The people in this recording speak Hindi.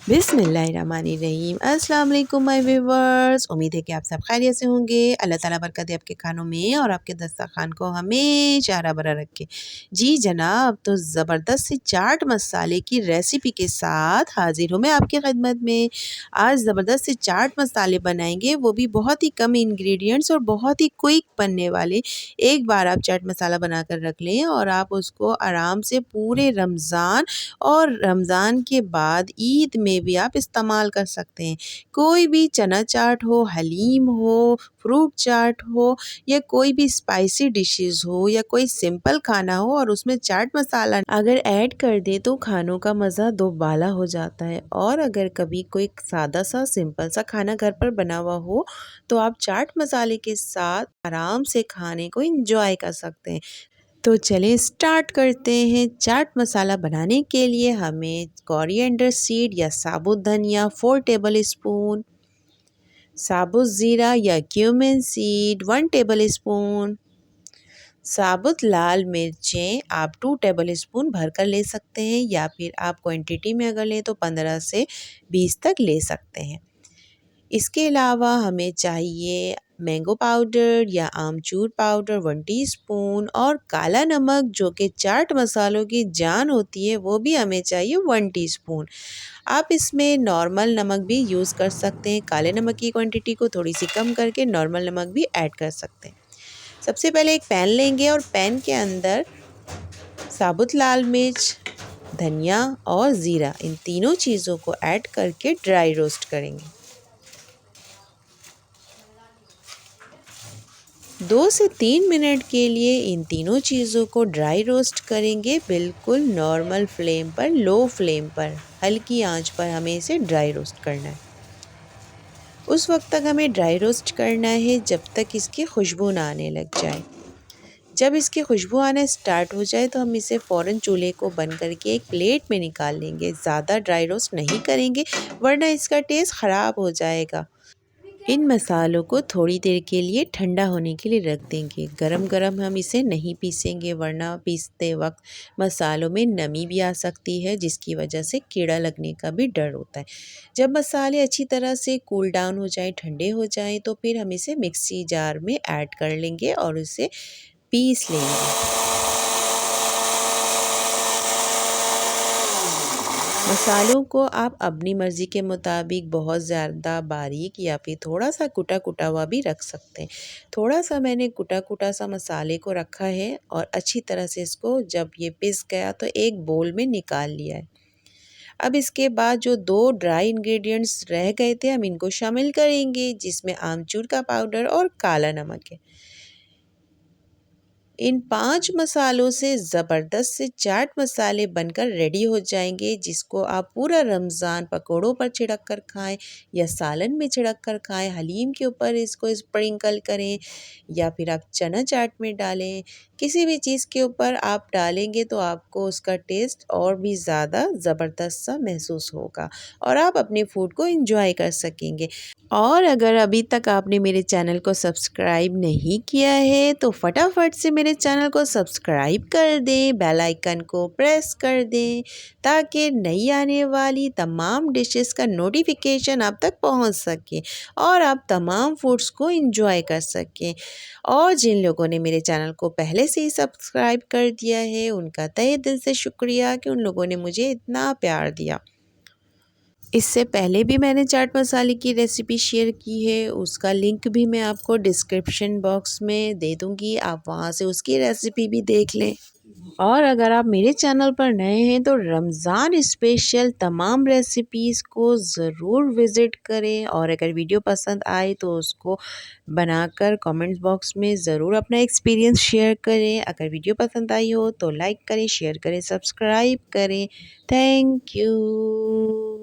बिस्मिल्लाहिर्रहमानिर्रहीम। अस्सलाम वालेकुम माय व्यूअर्स। उम्मीद है कि आप सब खैरियत से होंगे। अल्लाह ताला बरकत दे आपके खानों में और आपके दस्तरखान को हमेशा हरा भरा रखे। जी जनाब, तो ज़बरदस्त सी चाट मसाले की रेसिपी के साथ हाजिर हूँ मैं आपकी खिदमत में। आज ज़बरदस्त से चाट मसाले बनाएंगे, वो भी बहुत ही कम इंग्रेडिएंट्स और बहुत ही क्विक बनने वाले। एक बार आप चाट मसाला बनाकर रख लें और आप उसको आराम से पूरे रमज़ान और रमज़ान के बाद ईद में भी आप इस्तेमाल कर सकते हैं। कोई भी चना चाट हो, हलीम हो, फ्रूट चाट हो या कोई भी स्पाइसी डिशेज़ हो या कोई सिंपल खाना हो और उसमें चाट मसाला अगर ऐड कर दें तो खानों का मज़ा दोबाला हो जाता है। और अगर कभी कोई सादा सा सिंपल सा खाना घर पर बना हुआ हो तो आप चाट मसाले के साथ आराम से खाने को एंजॉय कर सकते हैं। तो चलिए स्टार्ट करते हैं। चाट मसाला बनाने के लिए हमें कोरिएंडर सीड या साबुत धनिया 4 टेबल स्पून, साबुत ज़ीरा या क्यूमिन सीड 1 टेबल स्पून, साबुत लाल मिर्चें आप 2 टेबल स्पून भरकर ले सकते हैं या फिर आप क्वांटिटी में अगर लें तो 15 से 20 तक ले सकते हैं। इसके अलावा हमें चाहिए मैंगो पाउडर या आमचूर पाउडर 1 टीस्पून और काला नमक जो कि चाट मसालों की जान होती है वो भी हमें चाहिए 1 टीस्पून। आप इसमें नॉर्मल नमक भी यूज़ कर सकते हैं। काले नमक की क्वांटिटी को थोड़ी सी कम करके नॉर्मल नमक भी ऐड कर सकते हैं। सबसे पहले एक पैन लेंगे और पैन के अंदर साबुत लाल मिर्च, धनिया और ज़ीरा इन तीनों चीज़ों को ऐड करके ड्राई रोस्ट करेंगे। 2 से 3 मिनट के लिए इन तीनों चीज़ों को ड्राई रोस्ट करेंगे, बिल्कुल नॉर्मल फ्लेम पर, लो फ्लेम पर, हल्की आंच पर हमें इसे ड्राई रोस्ट करना है। उस वक्त तक हमें ड्राई रोस्ट करना है जब तक इसकी खुशबू ना आने लग जाए। जब इसकी खुशबू आना स्टार्ट हो जाए तो हम इसे फ़ौरन चूल्हे को बंद करके एक प्लेट में निकाल लेंगे। ज़्यादा ड्राई रोस्ट नहीं करेंगे वरना इसका टेस्ट ख़राब हो जाएगा। इन मसालों को थोड़ी देर के लिए ठंडा होने के लिए रख देंगे। गरम गरम हम इसे नहीं पीसेंगे वरना पीसते वक्त मसालों में नमी भी आ सकती है जिसकी वजह से कीड़ा लगने का भी डर होता है। जब मसाले अच्छी तरह से कूल डाउन हो जाए, ठंडे हो जाए तो फिर हम इसे मिक्सी जार में ऐड कर लेंगे और उसे पीस लेंगे। मसालों को आप अपनी मर्ज़ी के मुताबिक बहुत ज़्यादा बारीक या फिर थोड़ा सा कुटा कुटा हुआ भी रख सकते हैं। थोड़ा सा मैंने कुटा कुटा सा मसाले को रखा है और अच्छी तरह से इसको जब ये पिस गया तो एक बोल में निकाल लिया है। अब इसके बाद जो 2 ड्राई इंग्रेडिएंट्स रह गए थे हम इनको शामिल करेंगे जिसमें आमचूर का पाउडर और काला नमक है। इन 5 मसालों से ज़बरदस्त से चाट मसाले बनकर रेडी हो जाएंगे जिसको आप पूरा रमज़ान पकोड़ों पर छिड़क कर खाएं या सालन में छिड़क कर खाएं, हलीम के ऊपर इसको स्प्रिंकल करें या फिर आप चना चाट में डालें। किसी भी चीज़ के ऊपर आप डालेंगे तो आपको उसका टेस्ट और भी ज़्यादा ज़बरदस्त सा महसूस होगा और आप अपने फूड को एंजॉय कर सकेंगे। और अगर अभी तक आपने मेरे चैनल को सब्सक्राइब नहीं किया है तो फटाफट से मेरे चैनल को सब्सक्राइब कर दें, बेल आइकन को प्रेस कर दें ताकि नई आने वाली तमाम डिशेस का नोटिफिकेशन आप तक पहुंच सके और आप तमाम फूड्स को एंजॉय कर सकें। और जिन लोगों ने मेरे चैनल को पहले से ही सब्सक्राइब कर दिया है उनका तहे दिल से शुक्रिया कि उन लोगों ने मुझे इतना प्यार दिया। इससे पहले भी मैंने चाट मसाले की रेसिपी शेयर की है, उसका लिंक भी मैं आपको डिस्क्रिप्शन बॉक्स में दे दूँगी, आप वहाँ से उसकी रेसिपी भी देख लें। और अगर आप मेरे चैनल पर नए हैं तो रमज़ान स्पेशल तमाम रेसिपीज़ को ज़रूर विज़िट करें और अगर वीडियो पसंद आए तो उसको बनाकर कमेंट्स बॉक्स में ज़रूर अपना एक्सपीरियंस शेयर करें। अगर वीडियो पसंद आई हो तो लाइक करें, शेयर करें, सब्सक्राइब करें। Thank you.